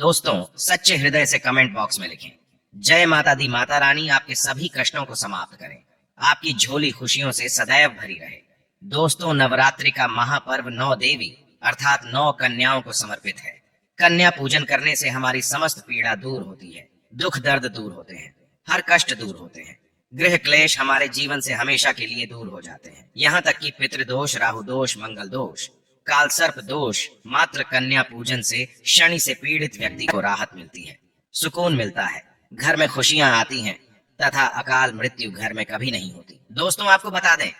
दोस्तों, सच्चे हृदय से कमेंट बॉक्स में लिखें, जय माता दी माता रानी आपके सभी कष्टों को समाप्त करें, आपकी झोली खुशियों से सदैव भरी रहे। दोस्तों, नवरात्रि का महापर्व 9 देवी अर्थात 9 कन्याओं को समर्पित है। कन्या पूजन करने से हमारी समस्त पीड़ा दूर होती है, दुख दर्द दूर होते हैं, हर कष्ट दूर होते हैं, गृह क्लेश हमारे जीवन से हमेशा के लिए दूर हो जाते हैं। यहाँ तक कि पितृदोष, राहु दोष, मंगल दोष, काल सर्प दोष मात्र कन्या पूजन से शनि से पीड़ित व्यक्ति को राहत मिलती है, सुकून मिलता है, घर में खुशियां आती हैं तथा अकाल मृत्यु घर में कभी नहीं होती। दोस्तों, आपको बता दें,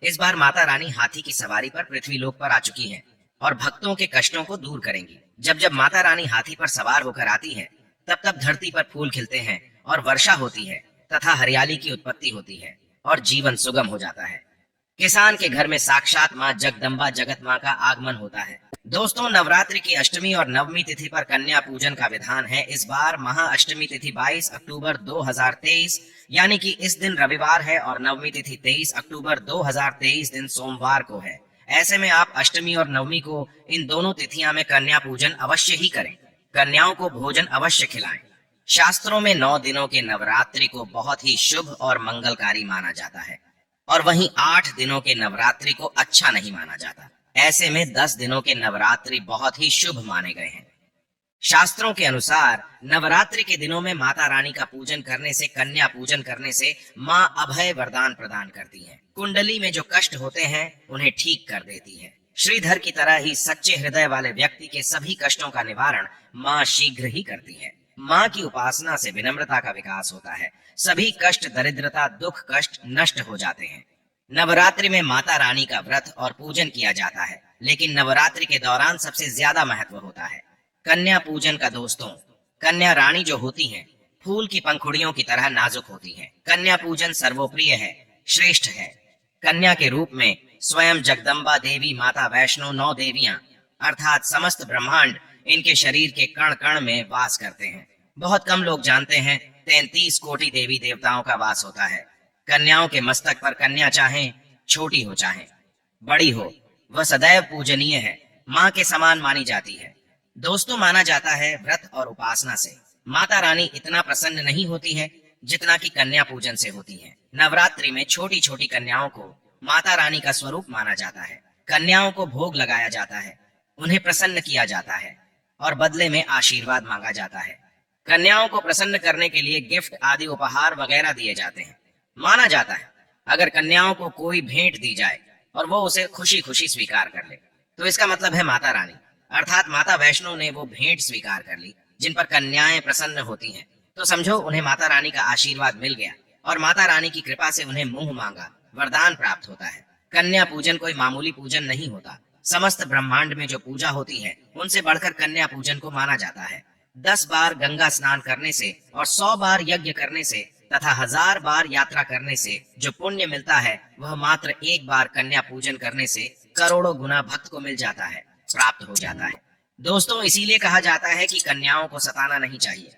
इस बार माता रानी हाथी की सवारी पर पृथ्वी लोक पर आ चुकी है और भक्तों के कष्टों को दूर करेंगी। जब जब माता रानी हाथी पर सवार होकर आती है, तब तब धरती पर फूल खिलते हैं और वर्षा होती है तथा हरियाली की उत्पत्ति होती है और जीवन सुगम हो जाता है। किसान के घर में साक्षात माँ जगदम्बा जगत माँ का आगमन होता है। दोस्तों, नवरात्रि की अष्टमी और नवमी तिथि पर कन्या पूजन का विधान है। इस बार महाअष्टमी तिथि 22 अक्टूबर 2023 यानी कि इस दिन रविवार है और नवमी तिथि 23 अक्टूबर 2023 दिन सोमवार को है। ऐसे में आप अष्टमी और नवमी को इन दोनों तिथियां में कन्या पूजन अवश्य ही करें। कन्याओं को भोजन अवश्य खिलाएं। शास्त्रों में 9 दिनों के नवरात्रि को बहुत ही शुभ और मंगलकारी माना जाता है और वहीं 8 दिनों के नवरात्रि को अच्छा नहीं माना जाता। ऐसे में 10 दिनों के नवरात्रि बहुत ही शुभ माने गए हैं। शास्त्रों के अनुसार नवरात्रि के दिनों में माता रानी का पूजन करने से, कन्या पूजन करने से माँ अभय वरदान प्रदान करती है। कुंडली में जो कष्ट होते हैं उन्हें ठीक कर देती है। श्रीधर की तरह ही सच्चे हृदय वाले व्यक्ति के सभी कष्टों का निवारण माँ शीघ्र ही करती है। माँ की उपासना से विनम्रता का विकास होता है, सभी कष्ट, दरिद्रता, दुख, कष्ट नष्ट हो जाते हैं। नवरात्रि में माता रानी का व्रत और पूजन किया जाता है, लेकिन नवरात्रि के दौरान सबसे ज्यादा महत्व होता है कन्या पूजन का। दोस्तों, कन्या रानी जो होती हैं, फूल की पंखुड़ियों की तरह नाजुक होती हैं। कन्या पूजन सर्वोप्रिय है, श्रेष्ठ है। कन्या के रूप में स्वयं जगदम्बा देवी, माता वैष्णो, 9 देवियां अर्थात समस्त ब्रह्मांड इनके शरीर के कण कण में वास करते हैं। बहुत कम लोग जानते हैं 33 कोटि देवी देवताओं का वास होता है। कन्याओं के मस्तक पर कन्या चाहे छोटी हो चाहे बड़ी हो, वह सदैव पूजनीय है, माँ के समान मानी जाती है। दोस्तों, माना जाता है व्रत और उपासना से माता रानी इतना प्रसन्न नहीं होती है जितना कि कन्या पूजन से होती है। नवरात्रि में छोटी छोटी कन्याओं को माता रानी का स्वरूप माना जाता है। कन्याओं को भोग लगाया जाता है, उन्हें प्रसन्न किया जाता है और बदले में आशीर्वाद मांगा जाता है। कन्याओं को प्रसन्न करने के लिए गिफ्ट आदि उपहार वगैरह दिए जाते हैं। माना जाता है अगर कन्याओं को कोई भेंट दी जाए और वो उसे खुशी खुशी स्वीकार कर ले, तो इसका मतलब है माता रानी अर्थात माता वैष्णो ने वो भेंट स्वीकार कर ली। जिन पर कन्याएं प्रसन्न होती हैं, तो समझो उन्हें माता रानी का आशीर्वाद मिल गया और माता रानी की कृपा से उन्हें मुंह मांगा वरदान प्राप्त होता है। कन्या पूजन कोई मामूली पूजन नहीं होता। समस्त ब्रह्मांड में जो पूजा होती है, उनसे बढ़कर कन्या पूजन को माना जाता है। 10 बार गंगा स्नान करने से और 100 बार यज्ञ करने से तथा 1000 बार यात्रा करने से जो पुण्य मिलता है, वह मात्र एक बार कन्या पूजन करने से करोड़ों गुना भक्त को मिल जाता है, प्राप्त हो जाता है। दोस्तों, इसीलिए कहा जाता है कि कन्याओं को सताना नहीं चाहिए,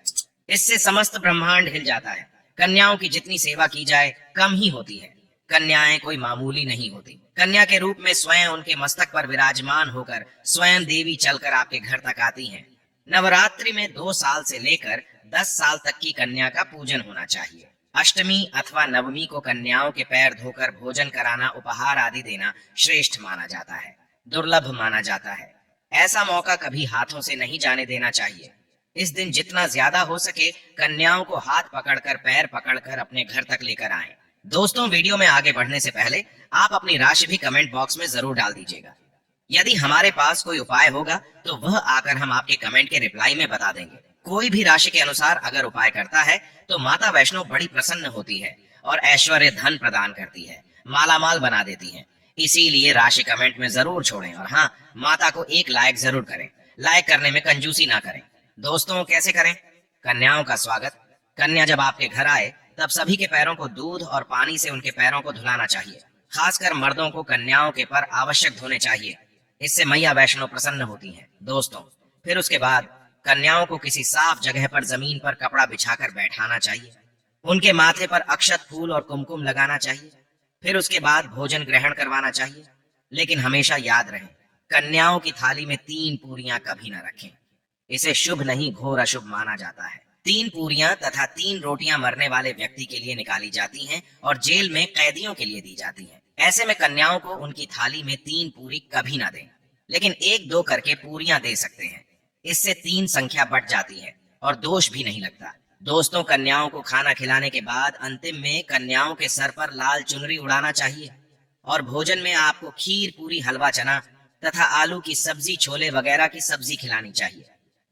इससे समस्त ब्रह्मांड हिल जाता है। कन्याओं की जितनी सेवा की जाए कम ही होती है। कन्याएं कोई मामूली नहीं होती। कन्या के रूप में स्वयं उनके मस्तक पर विराजमान होकर स्वयं देवी चलकर आपके घर तक आती हैं। नवरात्रि में 2 साल से लेकर 10 साल तक की कन्या का पूजन होना चाहिए। अष्टमी अथवा नवमी को कन्याओं के पैर धोकर भोजन कराना, उपहार आदि देना श्रेष्ठ माना जाता है, दुर्लभ माना जाता है। ऐसा मौका कभी हाथों से नहीं जाने देना चाहिए। इस दिन जितना ज्यादा हो सके कन्याओं को हाथ पकड़कर, पैर पकड़कर अपने घर तक लेकर आएं। दोस्तों, वीडियो में आगे बढ़ने से पहले आप अपनी राशि भी कमेंट बॉक्स में जरूर डाल दीजिएगा। यदि हमारे पास कोई उपाय होगा तो वह आकर हम आपके कमेंट के रिप्लाई में बता देंगे। कोई भी राशि के अनुसार अगर उपाय करता है तो माता वैष्णो बड़ी प्रसन्न होती है और ऐश्वर्य धन प्रदान करती है, मालामाल बना देती है। इसीलिए राशि कमेंट में जरूर छोड़ें और हाँ, माता को एक लाइक जरूर करें। लाइक करने में कंजूसी ना करें। दोस्तों, कैसे करें? कन्याओं का स्वागत। कन्या जब आपके घर आए तब सभी के पैरों को दूध और पानी से उनके पैरों को धुलाना चाहिए। खासकर मर्दों को कन्याओं के पर आवश्यक धोने चाहिए, इससे मैया वैष्णो प्रसन्न होती हैं। दोस्तों, फिर उसके बाद कन्याओं को किसी साफ जगह पर जमीन पर कपड़ा बिछाकर बैठाना चाहिए। उनके माथे पर अक्षत, फूल और कुमकुम लगाना चाहिए। फिर उसके बाद भोजन ग्रहण करवाना चाहिए। लेकिन हमेशा याद रहे, कन्याओं की थाली में 3 पूरियां कभी न रखें। इसे शुभ नहीं घोर अशुभ माना जाता है। 3 पूरियां तथा 3 रोटियां मरने वाले व्यक्ति के लिए निकाली जाती हैं और जेल में कैदियों के लिए दी जाती हैं। ऐसे में कन्याओं को उनकी थाली में 3 पूरी कभी ना दें, लेकिन 1-2 करके पूरियां दे सकते हैं। इससे 3 संख्या बढ़ जाती है और दोष भी नहीं लगता। दोस्तों, कन्याओं को खाना खिलाने के बाद अंतिम में कन्याओं के सर पर लाल चुनरी उड़ाना चाहिए और भोजन में आपको खीर, पूरी, हलवा, चना तथा आलू की सब्जी, छोले वगैरह की सब्जी खिलानी चाहिए।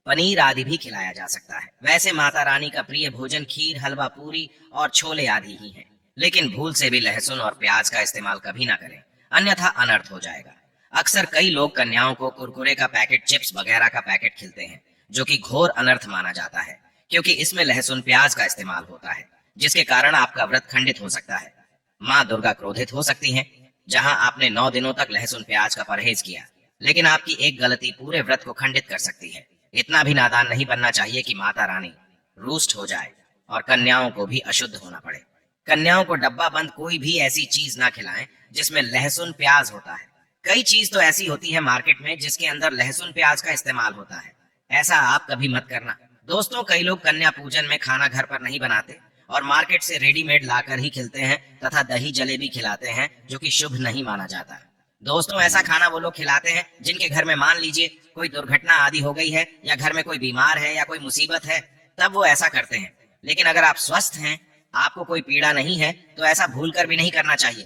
पनीर आदि भी खिलाया जा सकता है। वैसे माता रानी का प्रिय भोजन खीर, हलवा, पूरी और छोले आदि ही है, लेकिन भूल से भी लहसुन और प्याज का इस्तेमाल कभी ना करें, अन्यथा अनर्थ हो जाएगा। अक्सर कई लोग कन्याओं को कुरकुरे का पैकेट, चिप्स वगैरह का पैकेट खिलते हैं, जो कि घोर अनर्थ माना जाता है, क्योंकि इसमें लहसुन, प्याज का इस्तेमाल होता है, जिसके कारण आपका व्रत खंडित हो सकता है। माँ दुर्गा क्रोधित हो सकती हैं। जहां आपने 9 दिनों तक लहसुन प्याज का परहेज किया, लेकिन आपकी एक गलती पूरे व्रत को खंडित कर सकती है। इतना भी नादान नहीं बनना चाहिए कि माता रानी रुष्ट हो जाए और कन्याओं को भी अशुद्ध होना पड़े। कन्याओं को डब्बा बंद कोई भी ऐसी चीज ना खिलाएं जिसमें लहसुन प्याज होता है। कई चीज तो ऐसी होती है मार्केट में जिसके अंदर लहसुन प्याज का इस्तेमाल होता है। ऐसा आप कभी मत करना। दोस्तों, कई लोग कन्या पूजन में खाना घर पर नहीं बनाते और मार्केट से रेडीमेड लाकर ही खिलते हैं तथा दही जलेबी खिलाते हैं, जो कि शुभ नहीं माना जाता। दोस्तों, ऐसा खाना वो लोग खिलाते हैं जिनके घर में मान लीजिए कोई दुर्घटना आदि हो गई है या घर में कोई बीमार है या कोई मुसीबत है, तब वो ऐसा करते हैं। लेकिन अगर आप स्वस्थ हैं, आपको कोई पीड़ा नहीं है, तो ऐसा भूल कर भी नहीं करना चाहिए।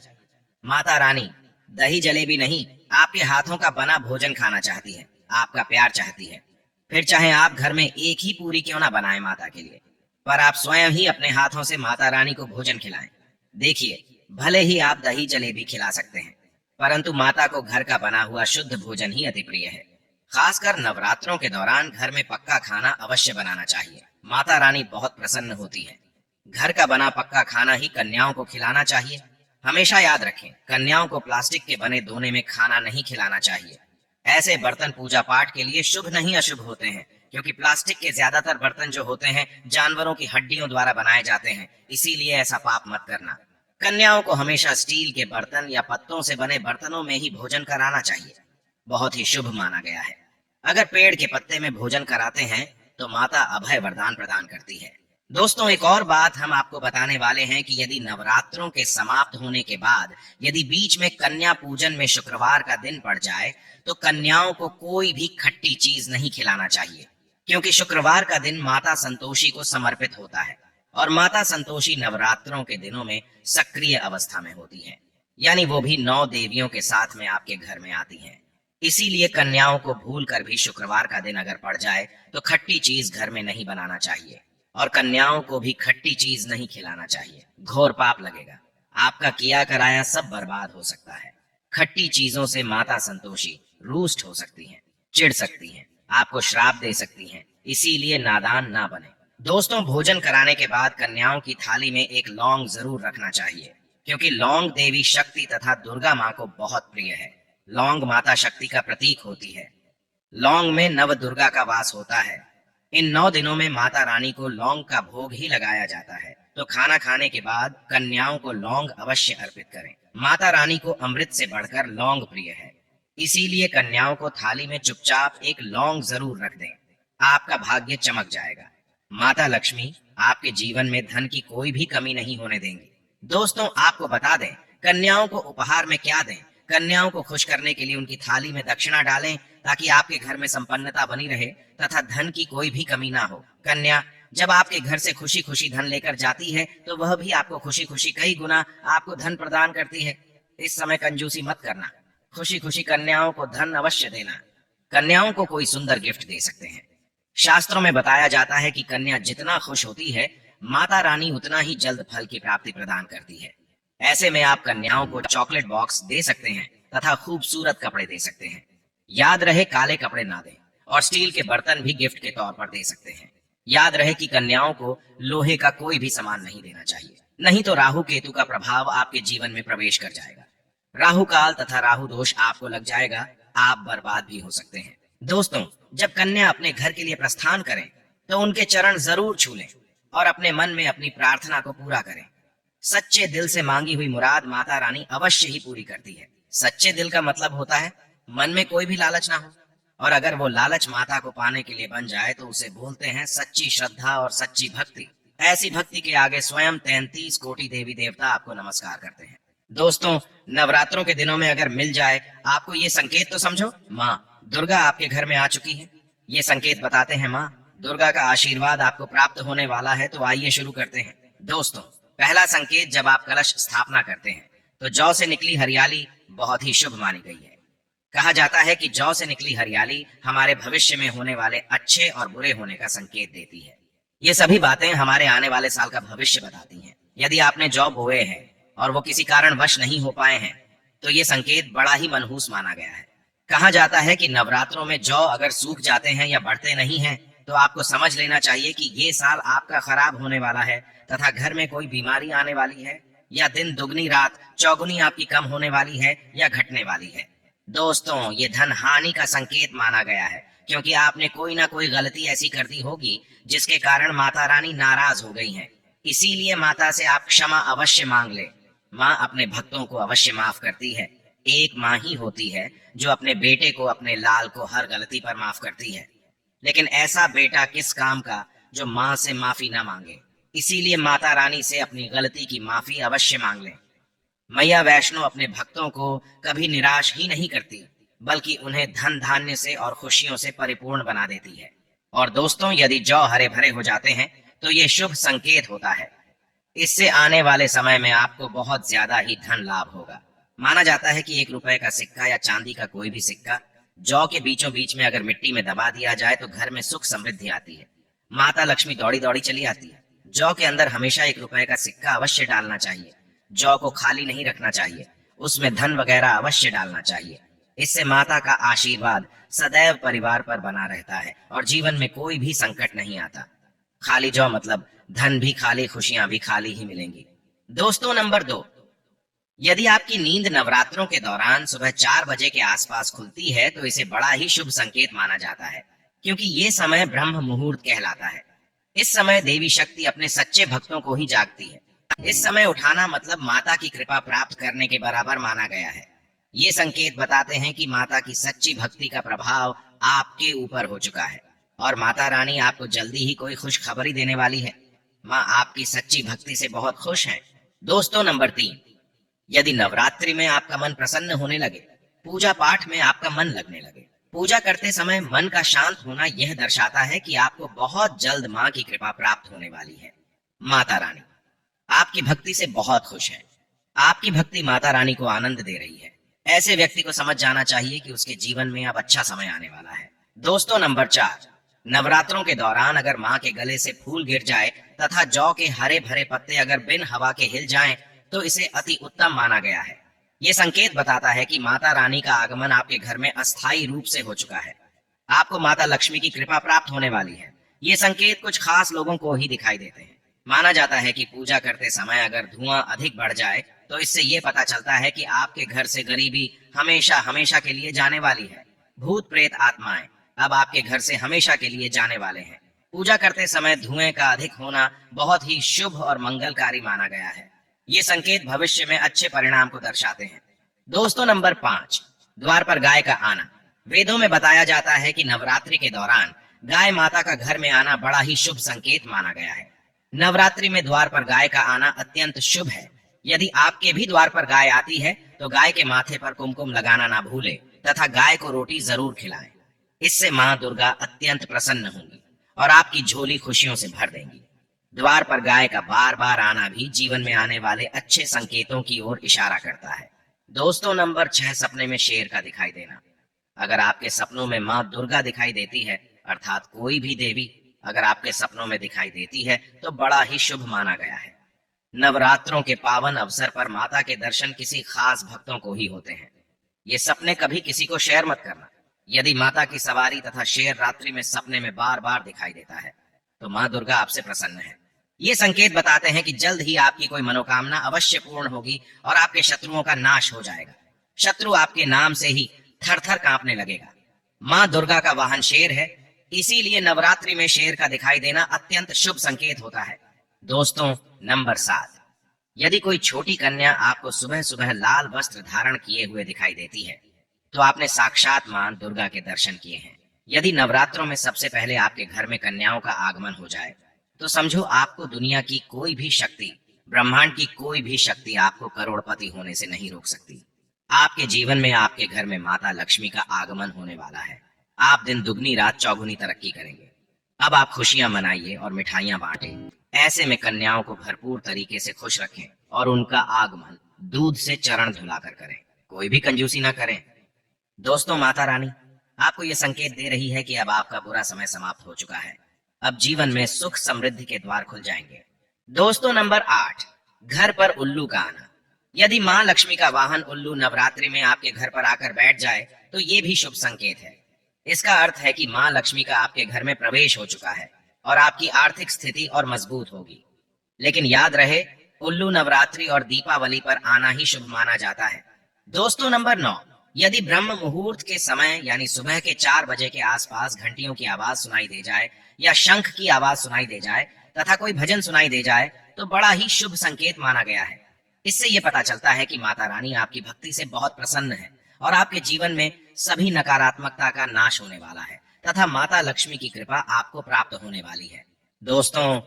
माता रानी दही जलेबी नहीं, आपके हाथों का बना भोजन खाना चाहती है, आपका प्यार चाहती है। फिर चाहे आप घर में एक ही पूरी क्यों ना बनाएं माता के लिए, पर आप स्वयं ही अपने हाथों से माता रानी को भोजन खिलाएं। देखिए, भले ही आप दही जलेबी खिला सकते हैं, परंतु माता को घर का बना हुआ शुद्ध भोजन ही अति प्रिय है। खासकर नवरात्रों के दौरान घर में पक्का खाना अवश्य बनाना चाहिए। माता रानी बहुत प्रसन्न होती है। घर का बना पक्का खाना ही कन्याओं को खिलाना चाहिए। हमेशा याद रखें, कन्याओं को प्लास्टिक के बने दोने में खाना नहीं खिलाना चाहिए। ऐसे बर्तन पूजा पाठ के लिए शुभ नहीं अशुभ होते हैं, क्योंकि प्लास्टिक के ज्यादातर बर्तन जो होते हैं जानवरों की हड्डियों द्वारा बनाए जाते हैं, इसीलिए ऐसा पाप मत करना। कन्याओं को हमेशा स्टील के बर्तन या पत्तों से बने बर्तनों में ही भोजन कराना चाहिए, बहुत ही शुभ माना गया है। अगर पेड़ के पत्ते में भोजन कराते हैं तो माता अभय वरदान प्रदान करती है। दोस्तों, एक और बात हम आपको बताने वाले हैं कि यदि नवरात्रों के समाप्त होने के बाद यदि बीच में कन्या पूजन में शुक्रवार का दिन पड़ जाए तो कन्याओं को कोई भी खट्टी चीज नहीं खिलाना चाहिए, क्योंकि शुक्रवार का दिन माता संतोषी को समर्पित होता है और माता संतोषी नवरात्रों के दिनों में सक्रिय अवस्था में होती है, यानी वो भी 9 देवियों के साथ में आपके घर में आती हैं। इसीलिए कन्याओं को भूल कर भी शुक्रवार का दिन अगर पड़ जाए तो खट्टी चीज घर में नहीं बनाना चाहिए और कन्याओं को भी खट्टी चीज नहीं खिलाना चाहिए। घोर पाप लगेगा, आपका किया कराया सब बर्बाद हो सकता है। खट्टी चीजों से माता संतोषी रुष्ट हो सकती हैं, चिढ़ सकती हैं, आपको श्राप दे सकती हैं, इसीलिए नादान ना बने। दोस्तों, भोजन कराने के बाद कन्याओं की थाली में एक लौंग जरूर रखना चाहिए, क्योंकि लौंग देवी शक्ति तथा दुर्गा माँ को बहुत प्रिय है। लौंग माता शक्ति का प्रतीक होती है। लौंग में नव दुर्गा का वास होता है। इन 9 दिनों में माता रानी को लौंग का भोग ही लगाया जाता है, तो खाना खाने के बाद कन्याओं को लौंग अवश्य अर्पित करें। माता रानी को अमृत से बढ़कर लौंग प्रिय है, इसीलिए कन्याओं को थाली में चुपचाप एक लौंग जरूर रख दें, आपका भाग्य चमक जाएगा। माता लक्ष्मी आपके जीवन में धन की कोई भी कमी नहीं होने देंगी। दोस्तों, आपको बता दें, कन्याओं को उपहार में क्या दें। कन्याओं को खुश करने के लिए उनकी थाली में दक्षिणा डालें, ताकि आपके घर में संपन्नता बनी रहे तथा धन की कोई भी कमी ना हो। कन्या जब आपके घर से खुशी खुशी धन लेकर जाती है तो वह भी आपको खुशी खुशी कई गुना आपको धन प्रदान करती है। इस समय कंजूसी मत करना, खुशी खुशी कन्याओं को धन अवश्य देना। कन्याओं को कोई सुंदर गिफ्ट दे सकते हैं। शास्त्रों में बताया जाता है कि कन्या जितना खुश होती है, माता रानी उतना ही जल्द फल की प्राप्ति प्रदान करती है। ऐसे में आप कन्याओं को चॉकलेट बॉक्स दे सकते हैं तथा खूबसूरत कपड़े दे सकते हैं। याद रहे, काले कपड़े ना दें और स्टील के बर्तन भी गिफ्ट के तौर पर दे सकते हैं। याद रहे कि कन्याओं को लोहे का कोई भी सामान नहीं देना चाहिए, नहीं तो राहु केतु का प्रभाव आपके जीवन में प्रवेश कर जाएगा। राहु काल तथा राहु दोष आपको लग जाएगा, आप बर्बाद भी हो सकते हैं। दोस्तों, जब कन्या अपने घर के लिए प्रस्थान करें तो उनके चरण जरूर छू लें और अपने मन में अपनी प्रार्थना को पूरा करें। सच्चे दिल से मांगी हुई मुराद माता रानी अवश्य ही पूरी करती है। सच्चे दिल का मतलब होता है मन में कोई भी लालच ना हो, और अगर वो लालच माता को पाने के लिए बन जाए तो उसे बोलते हैं सच्ची श्रद्धा और सच्ची भक्ति। ऐसी भक्ति के आगे स्वयं 33 कोटि देवी देवता आपको नमस्कार करते हैं। दोस्तों, नवरात्रों के दिनों में अगर मिल जाए आपको ये संकेत, तो समझो माँ दुर्गा आपके घर में आ चुकी है। ये संकेत बताते हैं माँ दुर्गा का आशीर्वाद आपको प्राप्त होने वाला है। तो आइए शुरू करते हैं। दोस्तों, पहला संकेत, जब आप कलश स्थापना करते हैं तो जौ से निकली हरियाली बहुत ही शुभ मानी गई है। कहा जाता है कि जौ से निकली हरियाली हमारे भविष्य में होने वाले अच्छे और बुरे होने का संकेत देती है। ये सभी बातें हमारे आने वाले साल का भविष्य बताती हैं। यदि आपने जौ बोए हैं और वो किसी कारणवश नहीं हो पाए हैं तो ये संकेत बड़ा ही मनहूस माना गया है। कहा जाता है कि नवरात्रों में जौ अगर सूख जाते हैं या बढ़ते नहीं हैं तो आपको समझ लेना चाहिए कि ये साल आपका खराब होने वाला है तथा घर में कोई बीमारी आने वाली है, या दिन दुगनी रात चौगुनी आपकी कम होने वाली है या घटने वाली है। दोस्तों, ये धन हानि का संकेत माना गया है, क्योंकि आपने कोई ना कोई गलती ऐसी कर दी होगी जिसके कारण माता रानी नाराज हो गई हैं। इसीलिए माता से आप क्षमा अवश्य मांग ले। माँ अपने भक्तों को अवश्य माफ करती है। एक माँ ही होती है जो अपने बेटे को, अपने लाल को हर गलती पर माफ करती है। लेकिन ऐसा बेटा किस काम का जो माँ से माफी न मांगे। इसीलिए माता रानी से अपनी गलती की माफी अवश्य मांग लें। मैया वैष्णो अपने भक्तों को कभी निराश ही नहीं करती, बल्कि उन्हें धन धान्य से और खुशियों से परिपूर्ण बना देती है। और दोस्तों, यदि जौ हरे भरे हो जाते हैं तो ये शुभ संकेत होता है। इससे आने वाले समय में आपको बहुत ज्यादा ही धन लाभ होगा। माना जाता है कि 1 रुपए का सिक्का या चांदी का कोई भी सिक्का जौ के बीचों बीच में अगर मिट्टी में दबा दिया जाए तो घर में सुख समृद्धि आती है। माता लक्ष्मी दौड़ी दौड़ी चली आती है। जौ के अंदर हमेशा 1 रुपए का सिक्का अवश्य डालना चाहिए। जौ को खाली नहीं रखना चाहिए, उसमें धन वगैरह अवश्य डालना चाहिए। इससे माता का आशीर्वाद सदैव परिवार पर बना रहता है और जीवन में कोई भी संकट नहीं आता। खाली जौ मतलब धन भी खाली, खुशियां भी खाली ही मिलेंगी। दोस्तों, नंबर 2, यदि आपकी नींद नवरात्रों के दौरान सुबह 4 बजे के आसपास खुलती है तो इसे बड़ा ही शुभ संकेत माना जाता है, क्योंकि ये समय ब्रह्म मुहूर्त कहलाता है। इस समय देवी शक्ति अपने सच्चे भक्तों को ही जागती है। इस समय उठाना मतलब माता की कृपा प्राप्त करने के बराबर माना गया है। ये संकेत बताते हैं कि माता की सच्ची भक्ति का प्रभाव आपके ऊपर हो चुका है और माता रानी आपको जल्दी ही कोई खुशखबरी देने वाली है। माँ आपकी सच्ची भक्ति से बहुत खुश है। दोस्तों, नंबर 3, यदि नवरात्रि में आपका मन प्रसन्न होने लगे, पूजा पाठ में आपका मन लगने लगे, पूजा करते समय मन का शांत होना यह दर्शाता है कि आपको बहुत जल्द माँ की कृपा प्राप्त होने वाली है। माता रानी आपकी भक्ति से बहुत खुश है। आपकी भक्ति माता रानी को आनंद दे रही है। ऐसे व्यक्ति को समझ जाना चाहिए कि उसके जीवन में अब अच्छा समय आने वाला है। दोस्तों, नंबर 4, नवरात्रों के दौरान अगर माँ के गले से फूल गिर जाए तथा जौ के हरे भरे पत्ते अगर बिन हवा के हिल जाएं, तो इसे अति उत्तम माना गया है। ये संकेत बताता है कि माता रानी का आगमन आपके घर में अस्थायी रूप से हो चुका है। आपको माता लक्ष्मी की कृपा प्राप्त होने वाली है। ये संकेत कुछ खास लोगों को ही दिखाई देते हैं। माना जाता है कि पूजा करते समय अगर धुआं अधिक बढ़ जाए तो इससे ये पता चलता है कि आपके घर से गरीबी हमेशा हमेशा के लिए जाने वाली है। भूत प्रेत आत्माएं अब आपके घर से हमेशा के लिए जाने वाले हैं। पूजा करते समय धुएं का अधिक होना बहुत ही शुभ और मंगलकारी माना गया है। ये संकेत भविष्य में अच्छे परिणाम को दर्शाते हैं। दोस्तों, नंबर 5, द्वार पर गाय का आना। वेदों में बताया जाता है कि नवरात्रि के दौरान गाय माता का घर में आना बड़ा ही शुभ संकेत माना गया है। नवरात्रि में द्वार पर गाय का आना अत्यंत शुभ है। यदि आपके भी द्वार पर गाय आती है तो गाय के माथे पर कुमकुम लगाना ना भूले तथा गाय को रोटी जरूर खिलाएं। इससे माँ दुर्गा अत्यंत प्रसन्न होंगी और आपकी झोली खुशियों से भर देंगी। द्वार पर गाय का बार बार आना भी जीवन में आने वाले अच्छे संकेतों की ओर इशारा करता है। दोस्तों, नंबर 6, सपने में शेर का दिखाई देना। अगर आपके सपनों में माँ दुर्गा दिखाई देती है, अर्थात कोई भी देवी अगर आपके सपनों में दिखाई देती है तो बड़ा ही शुभ माना गया है। नवरात्रों के पावन अवसर पर माता के दर्शन किसी खास भक्तों को ही होते हैं। ये सपने कभी किसी को शेयर मत करना। यदि माता की सवारी तथा शेर रात्रि में सपने में बार बार दिखाई देता है तो माँ दुर्गा आपसे प्रसन्न है। ये संकेत बताते हैं कि जल्द ही आपकी कोई मनोकामना अवश्य पूर्ण होगी और आपके शत्रुओं का नाश हो जाएगा। शत्रु आपके नाम से ही थर थर कांपने लगेगा। माँ दुर्गा का वाहन शेर है, इसीलिए नवरात्रि में शेर का दिखाई देना अत्यंत शुभ संकेत होता है। दोस्तों, नंबर 7, यदि कोई छोटी कन्या आपको सुबह सुबह लाल वस्त्र धारण किए हुए दिखाई देती है तो आपने साक्षात मां दुर्गा के दर्शन किए हैं। यदि नवरात्रों में सबसे पहले आपके घर में कन्याओं का आगमन हो जाए, तो समझो आपको दुनिया की कोई भी शक्ति, ब्रह्मांड की कोई भी शक्ति आपको करोड़पति होने से नहीं रोक सकती। आपके जीवन में, आपके घर में माता लक्ष्मी का आगमन होने वाला है। आप दिन दुगनी रात चौगुनी तरक्की करेंगे। अब आप खुशियां मनाइए और मिठाइयां बांटें। ऐसे में कन्याओं को भरपूर तरीके से खुश रखें और उनका आगमन दूध से चरण धुलाकर करें। कोई भी कंजूसी ना करें। दोस्तों, माता रानी आपको यह संकेत दे रही है कि अब आपका बुरा समय समाप्त हो चुका है। अब जीवन में सुख समृद्धि के द्वार खुल जाएंगे। दोस्तों, नंबर 8, घर पर उल्लू का आना। यदि मां लक्ष्मी का वाहन उल्लू नवरात्रि में आपके घर पर आकर बैठ जाए, तो ये भी शुभ संकेत है। इसका अर्थ है कि मां लक्ष्मी का आपके घर में प्रवेश हो चुका है और आपकी आर्थिक स्थिति और मजबूत होगी। लेकिन याद रहे, उल्लू नवरात्रि और दीपावली पर आना ही शुभ माना जाता है। दोस्तों, नंबर 9, यदि ब्रह्म मुहूर्त के समय यानी सुबह के 4 बजे के आसपास घंटियों की आवाज सुनाई दे जाए या शंख की आवाज सुनाई दे जाए तथा कोई भजन सुनाई दे जाए, तो बड़ा ही शुभ संकेत माना गया है। इससे यह पता चलता है कि माता रानी आपकी भक्ति से बहुत प्रसन्न है और आपके जीवन में सभी नकारात्मकता का नाश होने वाला है तथा माता लक्ष्मी की कृपा आपको प्राप्त होने वाली है। दोस्तों,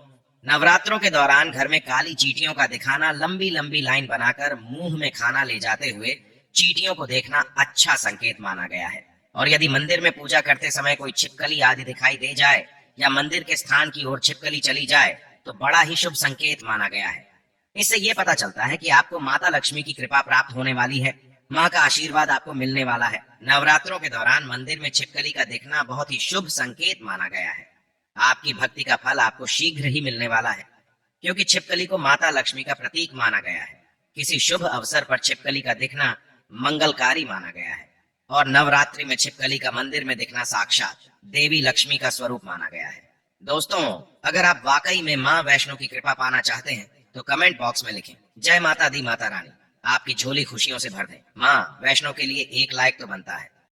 नवरात्रों के दौरान घर में काली चींटियों का दिखाना, लंबी लंबी लाइन बनाकर मुंह में खाना ले जाते हुए चींटियों को देखना अच्छा संकेत माना गया है। और यदि मंदिर में पूजा करते समय कोई छिपकली आदि दिखाई दे जाए या मंदिर के स्थान की ओर छिपकली चली जाए, तो बड़ा ही शुभ संकेत माना गया है। इससे यह पता चलता है कि आपको माता लक्ष्मी की कृपा प्राप्त होने वाली है। माँ का आशीर्वाद आपको मिलने वाला है। नवरात्रों के दौरान मंदिर में छिपकली का दिखना बहुत ही शुभ संकेत माना गया है। आपकी भक्ति का फल आपको शीघ्र ही मिलने वाला है, क्योंकि छिपकली को माता लक्ष्मी का प्रतीक माना गया है। किसी शुभ अवसर पर छिपकली का दिखना मंगलकारी माना गया है और नवरात्रि में छिपकली का मंदिर में दिखना साक्षात देवी लक्ष्मी का स्वरूप माना गया है। दोस्तों, अगर आप वाकई में माँ वैष्णो की कृपा पाना चाहते हैं, तो कमेंट बॉक्स में लिखें, जय माता दी माता रानी आपकी झोली खुशियों से भर दे। माँ वैष्णो के लिए एक लाइक तो बनता है।